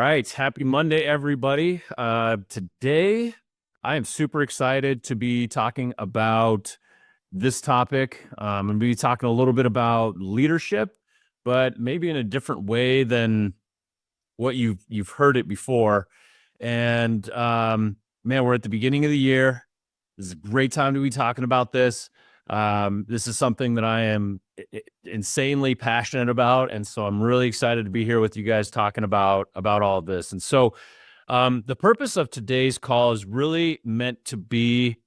right. Happy Monday, everybody. Today, I am super excited to be talking about this topic. I'm going to be talking a little bit about leadership, but maybe in a different way than what you've heard it before. And man, we're at the beginning of the year. This is a great time to be talking about this. This is something that I am insanely passionate about, and so I'm really excited to be here with you guys talking about all of this. And so, the purpose of today's call is really meant to be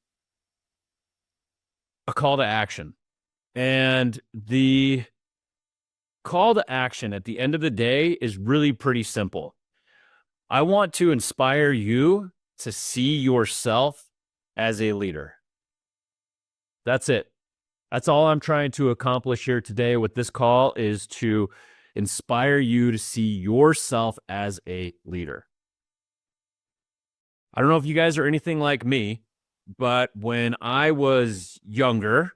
a call to action, and the call to action at the end of the day is really pretty simple. I want to inspire you to see yourself as a leader. That's it. That's all I'm trying to accomplish here today with this call, is to inspire you to see yourself as a leader. I don't know if you guys are anything like me, but when I was younger,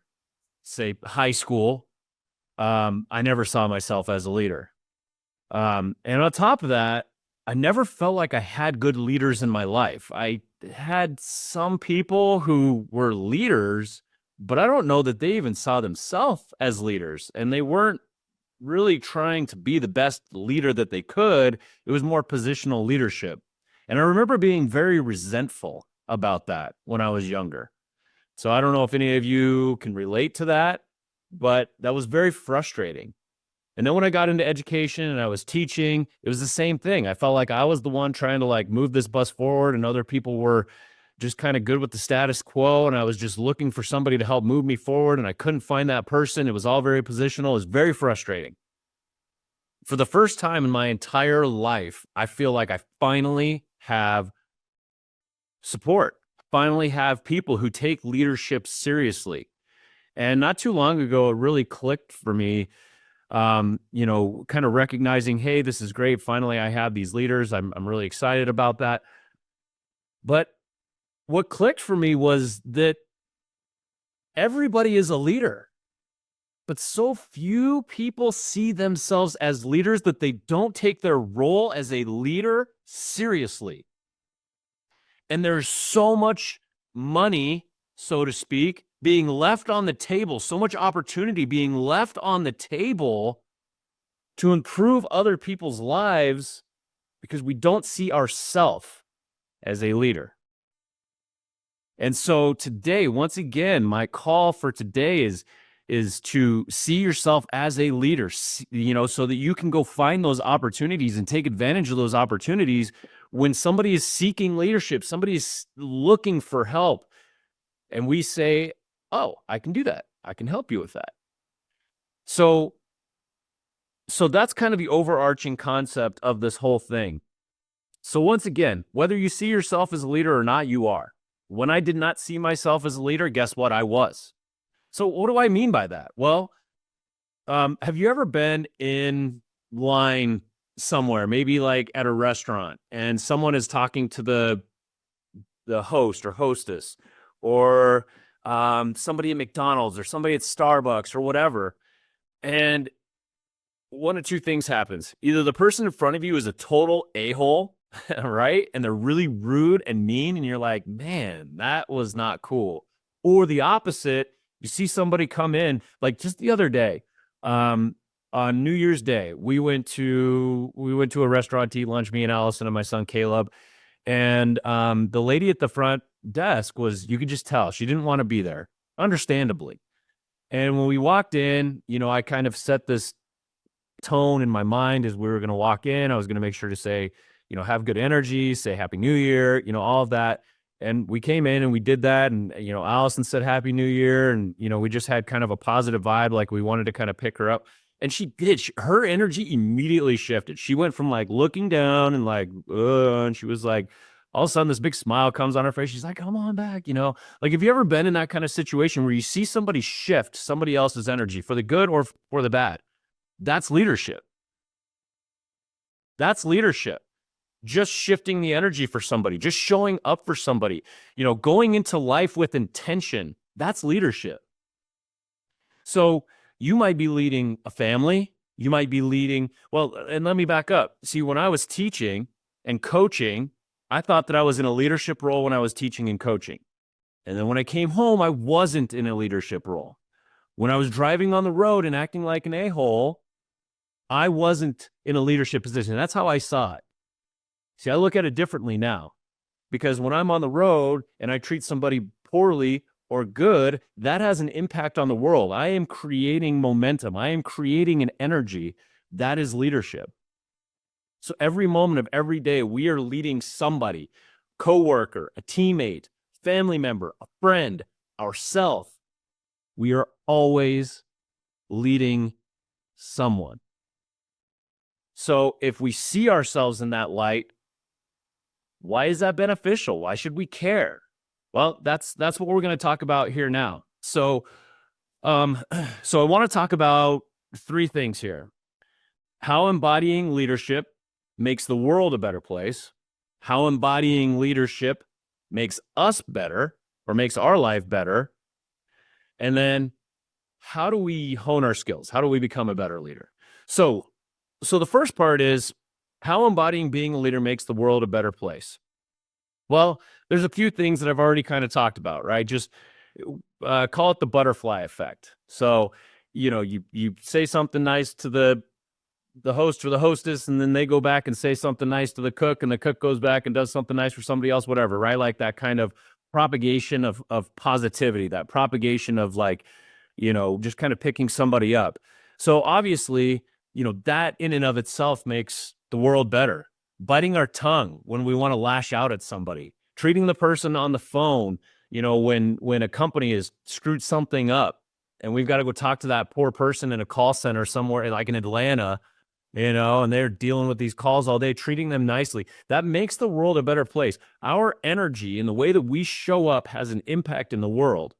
say high school, I never saw myself as a leader. And on top of that, I never felt like I had good leaders in my life. I had some people who were leaders, but I don't know that they even saw themselves as leaders, and they weren't really trying to be the best leader that they could. It was more positional leadership. And I remember being very resentful about that when I was younger. So I don't know if any of you can relate to that, but that was very frustrating. And then when I got into education and I was teaching, it was the same thing. I felt like I was the one trying to move this bus forward, and other people were just kind of good with the status quo. And I was just looking for somebody to help move me forward, and I couldn't find that person. It was all very positional. It was very frustrating. For the first time in my entire life, I feel like I finally have support, finally have people who take leadership seriously. And not too long ago, it really clicked for me, kind of recognizing, hey, this is great. Finally, I have these leaders. I'm really excited about that. But what clicked for me was that everybody is a leader, but so few people see themselves as leaders that they don't take their role as a leader seriously. And there's so much money, so to speak, being left on the table, so much opportunity being left on the table to improve other people's lives, because we don't see ourselves as a leader. And so today, once again, my call for today is to see yourself as a leader, so that you can go find those opportunities and take advantage of those opportunities when somebody is seeking leadership, somebody is looking for help, and we say, oh, I can do that. I can help you with that. So that's kind of the overarching concept of this whole thing. So once again, whether you see yourself as a leader or not, you are. When I did not see myself as a leader, guess what? I was. So what do I mean by that? Well, have you ever been in line somewhere, maybe like at a restaurant, and someone is talking to the host or hostess, or somebody at McDonald's or somebody at Starbucks or whatever, and one of two things happens. Either the person in front of you is a total a-hole, right? And they're really rude and mean, and you're like, man, that was not cool. Or the opposite, you see somebody come in, like just the other day, on New Year's Day, we went to a restaurant to eat lunch, me and Allison and my son Caleb. And the lady at the front desk you could just tell she didn't want to be there, understandably. And when we walked in, I kind of set this tone in my mind as we were going to walk in. I was going to make sure to say, have good energy, say Happy New Year, all of that. And we came in and we did that. And, Allison said Happy New Year. And, we just had kind of a positive vibe. Like we wanted to kind of pick her up. And she did. Her energy immediately shifted. She went from looking down and and she was like, all of a sudden this big smile comes on her face. She's like, come on back. Have you ever been in that kind of situation where you see somebody shift somebody else's energy for the good or for the bad? That's leadership. That's leadership. Just shifting the energy for somebody, just showing up for somebody, going into life with intention. That's leadership. So you might be leading a family. You might be leading, and let me back up. See, when I was teaching, and coaching, I thought that I was in a leadership role when I was teaching and coaching. And then when I came home, I wasn't in a leadership role. When I was driving on the road and acting like an a-hole, I wasn't in a leadership position. That's how I saw it. See, I look at it differently now, because when I'm on the road and I treat somebody poorly or good, that has an impact on the world. I am creating momentum. I am creating an energy. That is leadership. So every moment of every day, we are leading somebody, coworker, a teammate, family member, a friend, ourself. We are always leading someone. So if we see ourselves in that light, why is that beneficial? Why should we care? Well, that's what we're going to talk about here now. So I want to talk about three things here. How embodying leadership makes the world a better place, how embodying leadership makes us better or makes our life better, and then how do we hone our skills? How do we become a better leader? So the first part is how embodying being a leader makes the world a better place. Well, there's a few things that I've already kind of talked about, right? Just call it the butterfly effect. So, you say something nice to the host or the hostess, and then they go back and say something nice to the cook, and the cook goes back and does something nice for somebody else, whatever, right? Like that kind of propagation of positivity, that propagation of like, just kind of picking somebody up. So obviously, that in and of itself makes the world better. Biting our tongue when we want to lash out at somebody, treating the person on the phone, when a company has screwed something up and we've got to go talk to that poor person in a call center somewhere like in Atlanta, and they're dealing with these calls all day, treating them nicely. That makes the world a better place. Our energy and the way that we show up has an impact in the world.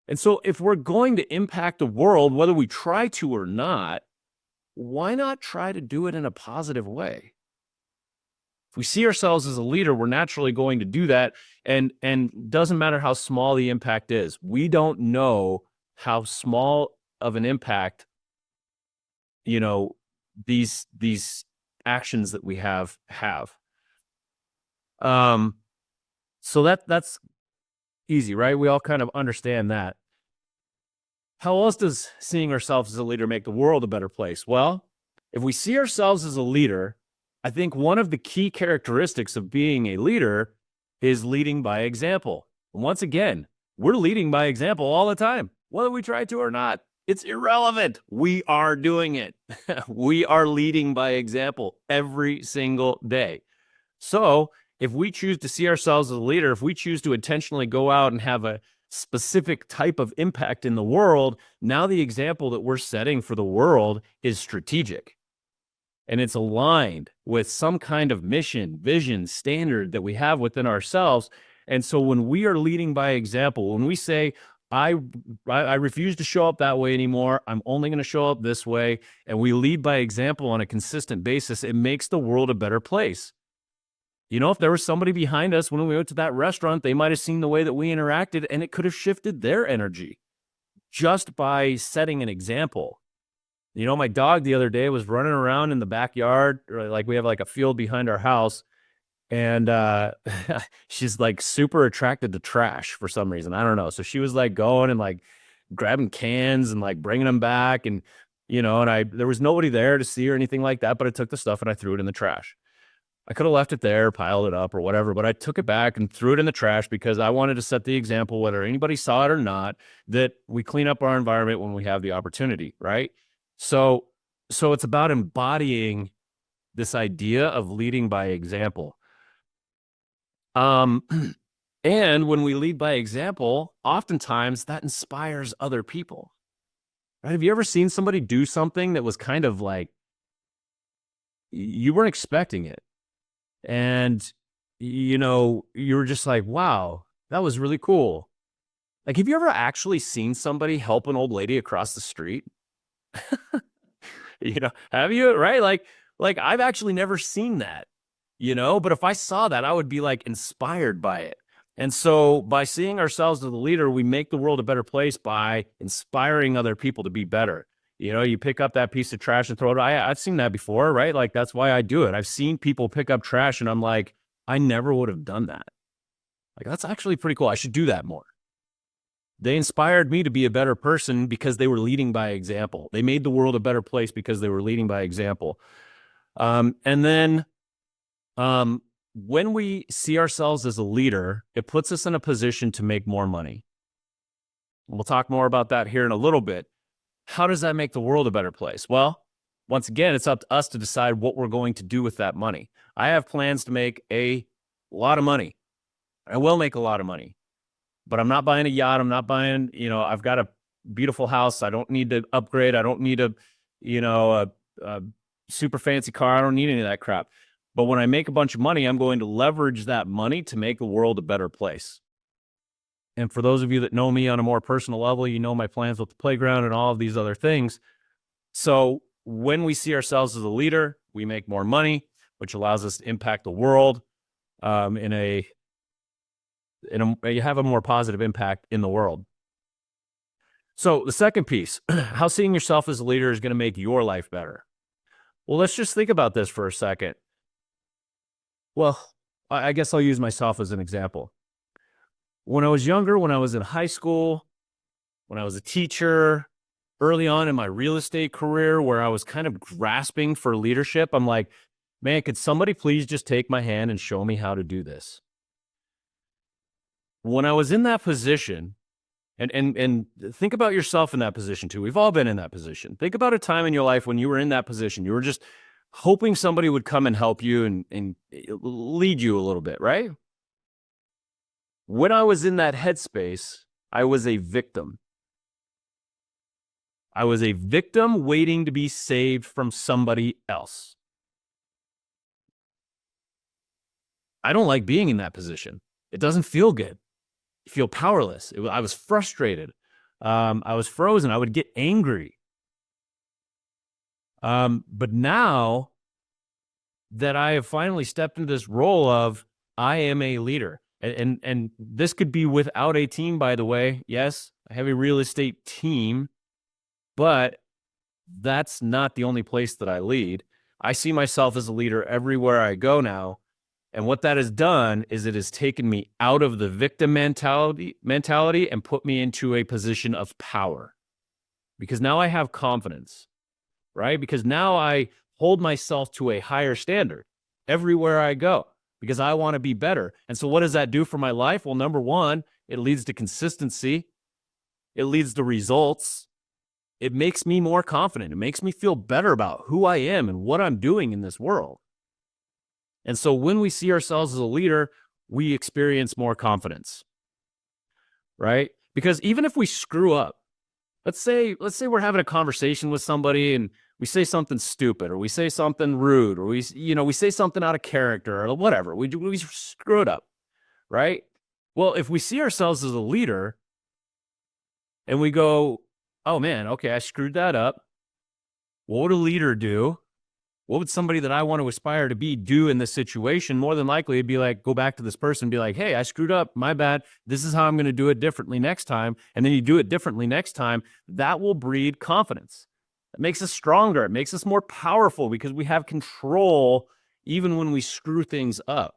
And so if we're going to impact the world, whether we try to or not, why not try to do it in a positive way? If we see ourselves as a leader, we're naturally going to do that. And doesn't matter how small the impact is. We don't know how small of an impact, these actions that we have. So that's easy, right? We all kind of understand that. How else does seeing ourselves as a leader make the world a better place? Well, if we see ourselves as a leader, I think one of the key characteristics of being a leader is leading by example. And once again, we're leading by example all the time, whether we try to or not. It's irrelevant. We are doing it. We are leading by example every single day. So if we choose to see ourselves as a leader, if we choose to intentionally go out and have a specific type of impact in the world, now the example that we're setting for the world is strategic. And it's aligned with some kind of mission, vision, standard that we have within ourselves. And so when we are leading by example, when we say, I refuse to show up that way anymore, I'm only going to show up this way, and we lead by example on a consistent basis, it makes the world a better place. If there was somebody behind us when we went to that restaurant, they might have seen the way that we interacted, and it could have shifted their energy just by setting an example. My dog the other day was running around in the backyard, or like we have like a field behind our house, and she's like super attracted to trash for some reason. I don't know. So she was like going and like grabbing cans and like bringing them back, and there was nobody there to see or anything like that, but I took the stuff and I threw it in the trash. I could have left it there, piled it up or whatever, but I took it back and threw it in the trash because I wanted to set the example, whether anybody saw it or not, that we clean up our environment when we have the opportunity, right? So it's about embodying this idea of leading by example. And when we lead by example, oftentimes that inspires other people, right? Have you ever seen somebody do something that was kind of like, you weren't expecting it? And, you were just like, wow, that was really cool. Like, have you ever actually seen somebody help an old lady across the street? Have you? Right? Like I've actually never seen that, but if I saw that, I would be like inspired by it. And so by seeing ourselves as the leader, we make the world a better place by inspiring other people to be better. You pick up that piece of trash and throw it. I've seen that before, right? Like, that's why I do it. I've seen people pick up trash and I'm like, I never would have done that. Like, that's actually pretty cool. I should do that more. They inspired me to be a better person because they were leading by example. They made the world a better place because they were leading by example. And then when we see ourselves as a leader, it puts us in a position to make more money. We'll talk more about that here in a little bit. How does that make the world a better place? Well, once again, it's up to us to decide what we're going to do with that money. I have plans to make a lot of money. I will make a lot of money, but I'm not buying a yacht. I'm not buying, I've got a beautiful house. I don't need to upgrade. I don't need a super fancy car. I don't need any of that crap. But when I make a bunch of money, I'm going to leverage that money to make the world a better place. And for those of you that know me on a more personal level, you know my plans with the playground and all of these other things. So when we see ourselves as a leader, we make more money, which allows us to impact the world you have a more positive impact in the world. So the second piece, how seeing yourself as a leader is going to make your life better. Well, let's just think about this for a second. Well, I guess I'll use myself as an example. When I was younger, when I was in high school, when I was a teacher, early on in my real estate career, where I was kind of grasping for leadership, I'm like, man, could somebody please just take my hand and show me how to do this? When I was in that position, and think about yourself in that position too. We've all been in that position. Think about a time in your life when you were in that position. You were just hoping somebody would come and help you and lead you a little bit, right? When I was in that headspace, I was a victim. I was a victim waiting to be saved from somebody else. I don't like being in that position. It doesn't feel good. You feel powerless. I was frustrated. I was frozen. I would get angry. But now that I have finally stepped into this role of I am a leader, and this could be without a team, by the way. Yes, I have a real estate team, but that's not the only place that I lead. I see myself as a leader everywhere I go now. And what that has done is it has taken me out of the victim mentality and put me into a position of power. Because now I have confidence, right? Because now I hold myself to a higher standard everywhere I go because I want to be better. And so what does that do for my life? Well, number one, it leads to consistency. It leads to results. It makes me more confident. It makes me feel better about who I am and what I'm doing in this world. And so when we see ourselves as a leader, we experience more confidence, right? Because even if we screw up, let's say we're having a conversation with somebody and we say something stupid or we say something rude or we say something out of character or whatever, we screw it up, right? Well, if we see ourselves as a leader and we go, oh man, okay, I screwed that up. What would a leader do? What would somebody that I want to aspire to be do in this situation? More than likely, it'd be like, go back to this person and be like, hey, I screwed up. My bad. This is how I'm going to do it differently next time. And then you do it differently next time. That will breed confidence. It makes us stronger. It makes us more powerful because we have control even when we screw things up.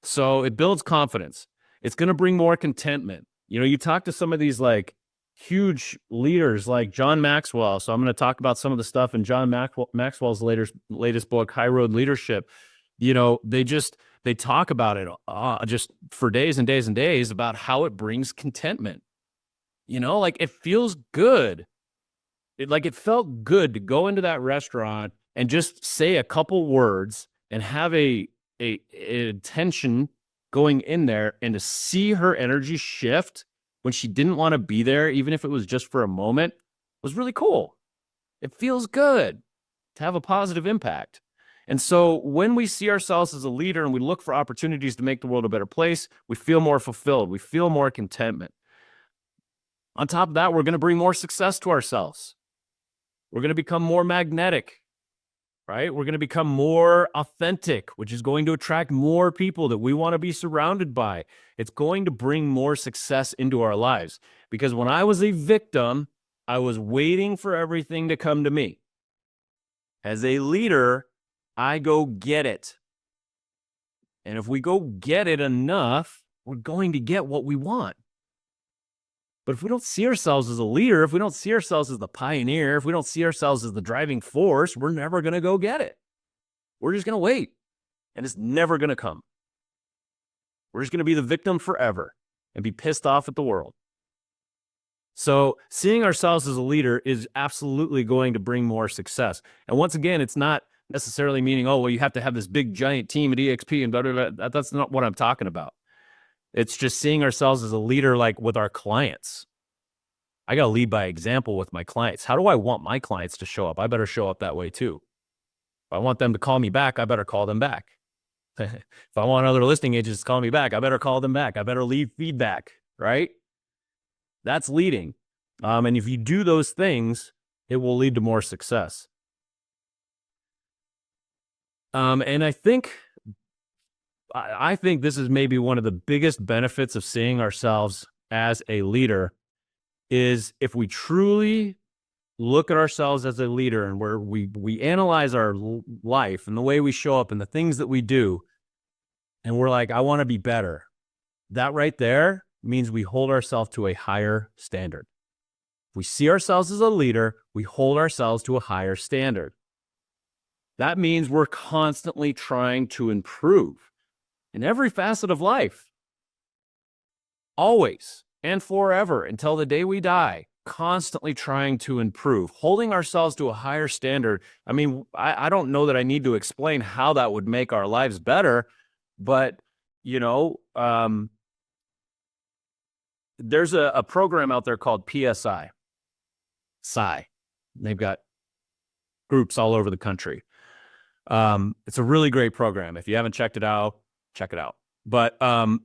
So it builds confidence. It's going to bring more contentment. You talk to some of these like huge leaders like John Maxwell. So I'm going to talk about some of the stuff in John Maxwell's latest book, High Road Leadership. They talk about it just for days and days and days about how it brings contentment. Like it feels good. It felt good to go into that restaurant and just say a couple words and have a intention going in there and to see her energy shift when she didn't want to be there, even if it was just for a moment, was really cool. It feels good to have a positive impact. And so when we see ourselves as a leader and we look for opportunities to make the world a better place, we feel more fulfilled. We feel more contentment. On top of that, we're going to bring more success to ourselves. We're going to become more magnetic, right? We're going to become more authentic, which is going to attract more people that we want to be surrounded by. It's going to bring more success into our lives. Because when I was a victim, I was waiting for everything to come to me. As a leader, I go get it. And if we go get it enough, we're going to get what we want. But if we don't see ourselves as a leader, if we don't see ourselves as the pioneer, if we don't see ourselves as the driving force, we're never going to go get it. We're just going to wait, and it's never going to come. We're just going to be the victim forever and be pissed off at the world. So seeing ourselves as a leader is absolutely going to bring more success. And once again, it's not necessarily meaning, oh, well, you have to have this big giant team at EXP and blah, blah, blah. That's not what I'm talking about. It's just seeing ourselves as a leader, like with our clients. I got to lead by example with my clients. How do I want my clients to show up? I better show up that way too. If I want them to call me back, I better call them back. If I want other listing agents to call me back, I better call them back. I better leave feedback, right? That's leading. And if you do those things, it will lead to more success. And I think this is maybe one of the biggest benefits of seeing ourselves as a leader is if we truly look at ourselves as a leader and where we analyze our life and the way we show up and the things that we do, and we're like, I want to be better. That right there means we hold ourselves to a higher standard. If we see ourselves as a leader, we hold ourselves to a higher standard. That means we're constantly trying to improve in every facet of life. Always and forever until the day we die, constantly trying to improve, holding ourselves to a higher standard. I mean, I don't know that I need to explain how that would make our lives better, but, you know, there's a program out there called PSI. They've got groups all over the country. It's a really great program. If you haven't checked it out, check it out. But I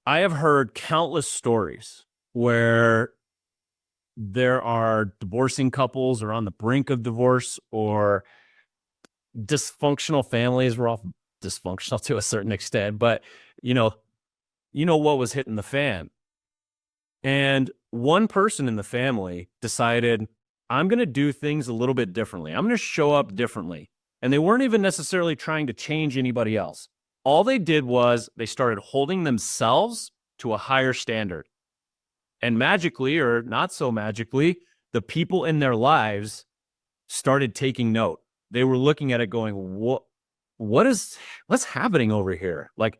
have heard countless stories where there are divorcing couples or on the brink of divorce or dysfunctional families. We're all dysfunctional to a certain extent, but you know what was hitting the fan. And one person in the family decided, I'm going to do things a little bit differently. I'm going to show up differently. And they weren't even necessarily trying to change anybody else. All they did was they started holding themselves to a higher standard. And magically, or not so magically, the people in their lives started taking note. They were looking at it going, what's happening over here? Like,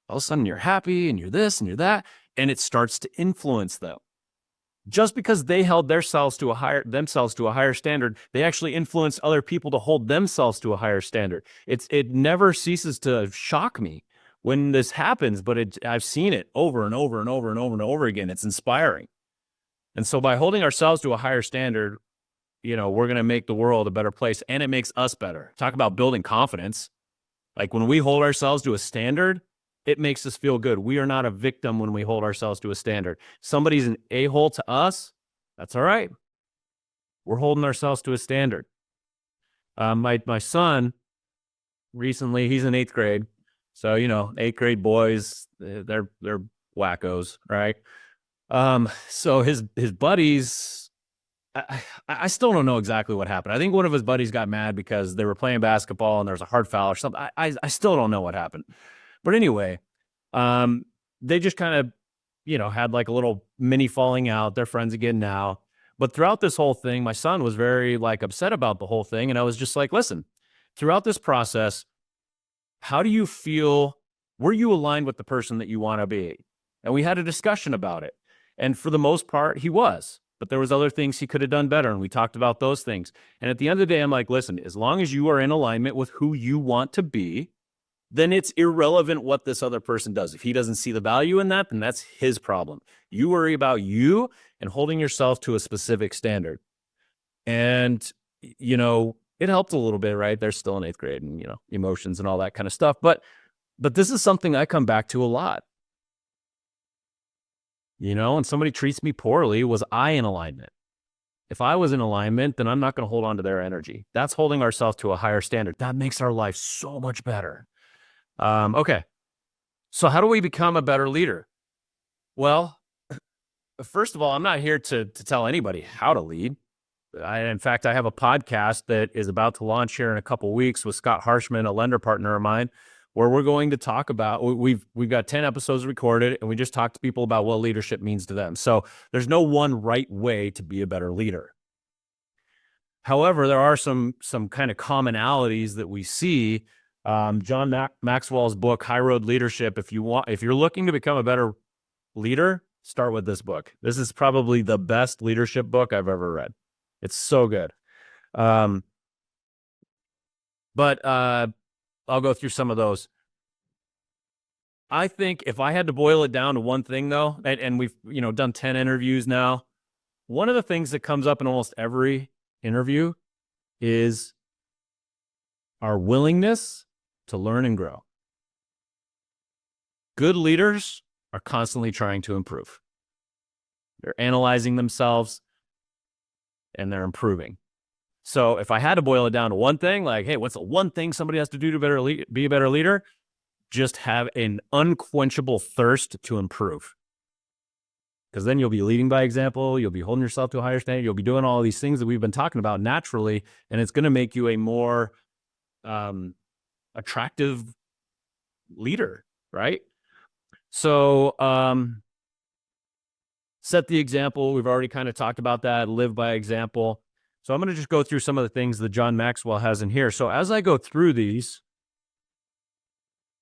all of a sudden you're happy and you're this and you're that. And it starts to influence them. Just because they held themselves to a higher standard, they actually influenced other people to hold themselves to a higher standard. It never ceases to shock me when this happens, but I've seen it over and over and over and over and over again. It's inspiring. And so by holding ourselves to a higher standard, we're going to make the world a better place, and it makes us better. Talk about building confidence. Like when we hold ourselves to a standard, it makes us feel good. We are not a victim when we hold ourselves to a standard. Somebody's an a-hole to us, that's all right. We're holding ourselves to a standard. My son recently, he's in 8th grade. So, 8th grade boys, they're wackos, right? So his buddies, I still don't know exactly what happened. I think one of his buddies got mad because they were playing basketball and there was a hard foul or something. I still don't know what happened. But anyway, they just kind of, had like a little mini falling out. They're friends again now. But throughout this whole thing, my son was very upset about the whole thing. And I was just like, listen, throughout this process, how do you feel? Were you aligned with the person that you want to be? And we had a discussion about it. And for the most part, he was. But there was other things he could have done better. And we talked about those things. And at the end of the day, I'm like, listen, as long as you are in alignment with who you want to be, then it's irrelevant what this other person does. If he doesn't see the value in that, then that's his problem. You worry about you and holding yourself to a specific standard. And, it helped a little bit, right? They're still in 8th grade and, emotions and all that kind of stuff. But this is something I come back to a lot. And somebody treats me poorly, was I in alignment? If I was in alignment, then I'm not going to hold on to their energy. That's holding ourselves to a higher standard. That makes our life so much better. Okay. So how do we become a better leader? Well, first of all, I'm not here to tell anybody how to lead. In fact, I have a podcast that is about to launch here in a couple of weeks with Scott Harshman, a lender partner of mine, where we're going to talk about, we've got 10 episodes recorded, and we just talked to people about what leadership means to them. So there's no one right way to be a better leader. However, there are some kind of commonalities that we see. John Maxwell's book, High Road Leadership. If you're looking to become a better leader, start with this book. This is probably the best leadership book I've ever read. It's so good. But I'll go through some of those. I think if I had to boil it down to one thing, though, and we've done 10 interviews now, one of the things that comes up in almost every interview is our willingness to learn and grow. Good leaders are constantly trying to improve. They're analyzing themselves and they're improving. So if I had to boil it down to one thing, like, hey, what's the one thing somebody has to do to be a better leader? Just have an unquenchable thirst to improve. Because then you'll be leading by example, you'll be holding yourself to a higher standard, you'll be doing all these things that we've been talking about naturally, and it's going to make you a more attractive leader, right? So set the example. We've already kind of talked about that. Live by example. So I'm going to just go through some of the things that John Maxwell has in here. So as I go through these,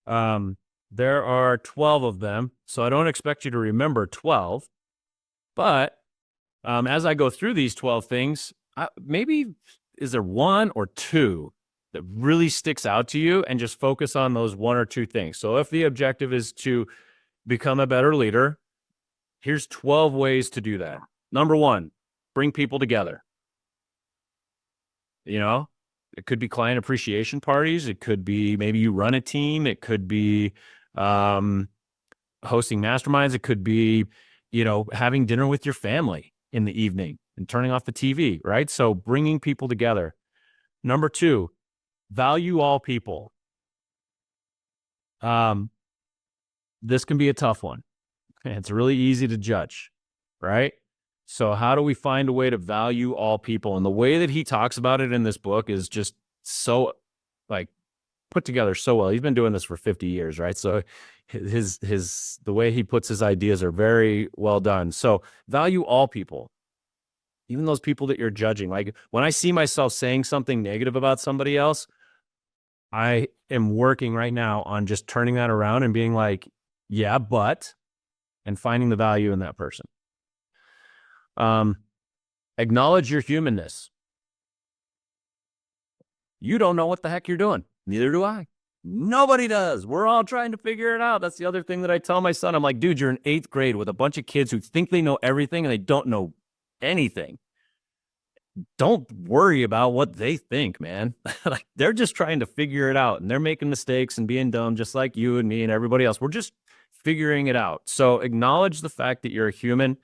there are 12 of them. So I don't expect you to remember 12. But as I go through these 12 things, maybe is there one or two that really sticks out to you, and just focus on those one or two things. So if the objective is to become a better leader, here's 12 ways to do that. Number one, bring people together. It could be client appreciation parties. It could be maybe you run a team. It could be hosting masterminds. It could be, having dinner with your family in the evening and turning off the TV, right? So bringing people together. Number two, value all people. This can be a tough one. It's really easy to judge, right? So how do we find a way to value all people? And the way that he talks about it in this book is just so put together so well. He's been doing this for 50 years, right? So the way he puts his ideas are very well done. So value all people, even those people that you're judging. Like when I see myself saying something negative about somebody else, I am working right now on just turning that around and being like, yeah, but, and finding the value in that person. Acknowledge your humanness. You don't know what the heck you're doing. Neither do I. Nobody does. We're all trying to figure it out. That's the other thing that I tell my son. I'm like, dude, you're in 8th grade with a bunch of kids who think they know everything and they don't know anything. Don't worry about what they think, man. They're just trying to figure it out, and they're making mistakes and being dumb just like you and me and everybody else. We're just figuring it out. So acknowledge the fact that you're a human.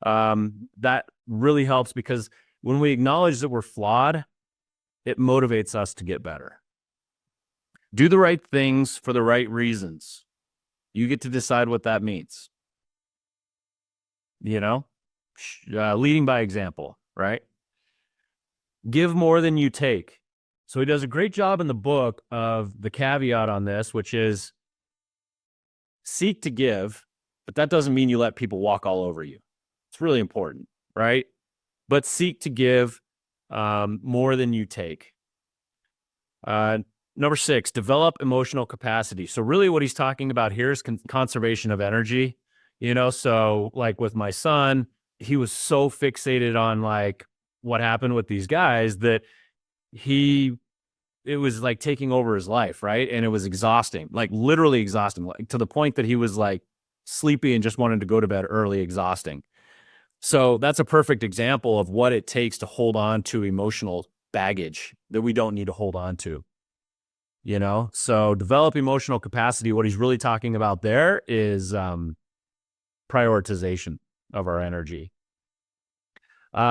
That really helps, because when we acknowledge that we're flawed, it motivates us to get better. Do the right things for the right reasons. You get to decide what that means. Leading by example, right? Give more than you take. So he does a great job in the book of the caveat on this, which is seek to give, but that doesn't mean you let people walk all over you. It's really important, right? But seek to give more than you take. Number 6, develop emotional capacity. So really what he's talking about here is conservation of energy. So like with my son, he was so fixated on what happened with these guys that it was like taking over his life, right? And it was exhausting, literally exhausting, to the point that he was sleepy and just wanted to go to bed early, exhausting. So that's a perfect example of what it takes to hold on to emotional baggage that we don't need to hold on to. So develop emotional capacity. What he's really talking about there is prioritization of our energy.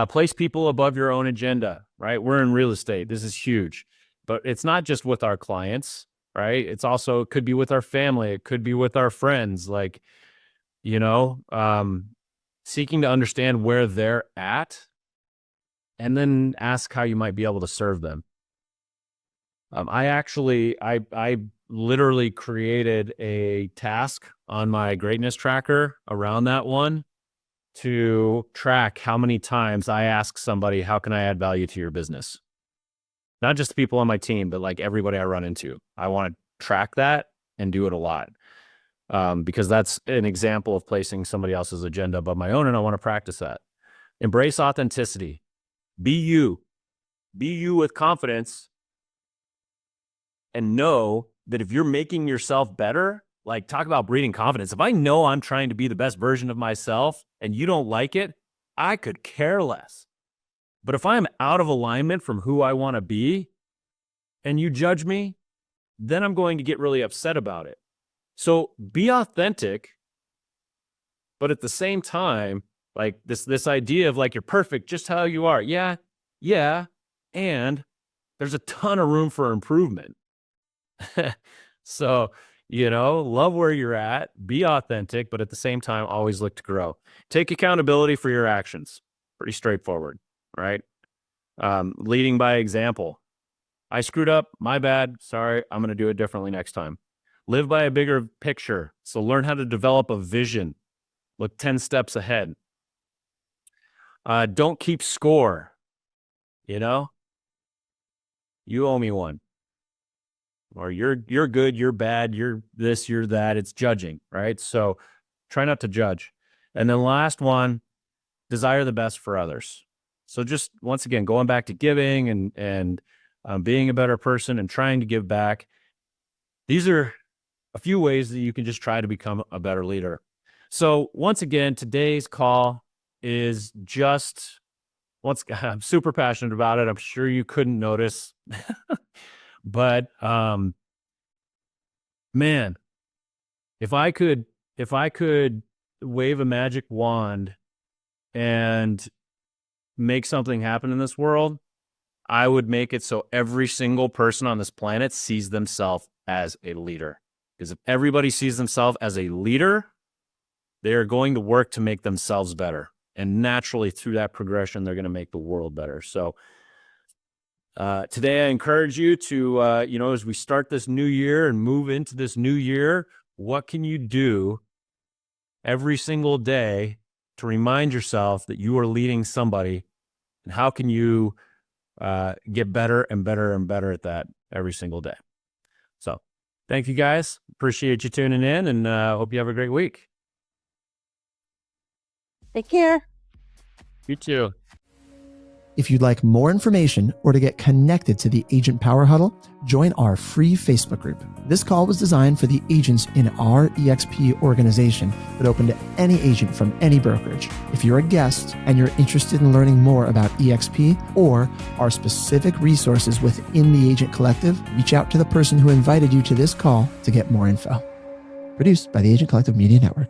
Place people above your own agenda, right? We're in real estate. This is huge, but it's not just with our clients, right? It could be with our family. It could be with our friends. seeking to understand where they're at, and then ask how you might be able to serve them. I literally created a task on my greatness tracker around that one to track how many times I ask somebody, how can I add value to your business? Not just the people on my team, but like everybody I run into. I want to track that and do it a lot, because that's an example of placing somebody else's agenda above my own, and I want to practice that. Embrace authenticity. Be you. Be you with confidence, and know that if you're making yourself better, like talk about breeding confidence. If I know I'm trying to be the best version of myself and you don't like it, I could care less. But if I'm out of alignment from who I want to be and you judge me, then I'm going to get really upset about it. So be authentic, but at the same time, like this idea of like, you're perfect just how you are. Yeah. And there's a ton of room for improvement. So, love where you're at, be authentic, but at the same time, always look to grow. Take accountability for your actions. Pretty straightforward, right? Leading by example. I screwed up, my bad, sorry, I'm going to do it differently next time. Live by a bigger picture. So learn how to develop a vision. Look 10 steps ahead. Don't keep score. You owe me one. Or you're good, you're bad, you're this, you're that. It's judging, right? So try not to judge. And then last one, desire the best for others. So just once again, going back to giving and being a better person and trying to give back. These are a few ways that you can just try to become a better leader. So once again, today's call is just, I'm super passionate about it. I'm sure you couldn't notice. But man, if I could wave a magic wand and make something happen in this world, I would make it so every single person on this planet sees themselves as a leader. Because if everybody sees themselves as a leader, they are going to work to make themselves better. And naturally, through that progression, they're going to make the world better. So today, I encourage you to, as we start this new year and move into this new year, what can you do every single day to remind yourself that you are leading somebody? And how can you get better and better and better at that every single day? So thank you, guys. Appreciate you tuning in, and hope you have a great week. Take care. You too. If you'd like more information or to get connected to the Agent Power Huddle, join our free Facebook group. This call was designed for the agents in our EXP organization, but open to any agent from any brokerage. If you're a guest and you're interested in learning more about EXP or our specific resources within the Agent Collective, reach out to the person who invited you to this call to get more info. Produced by the Agent Collective Media Network.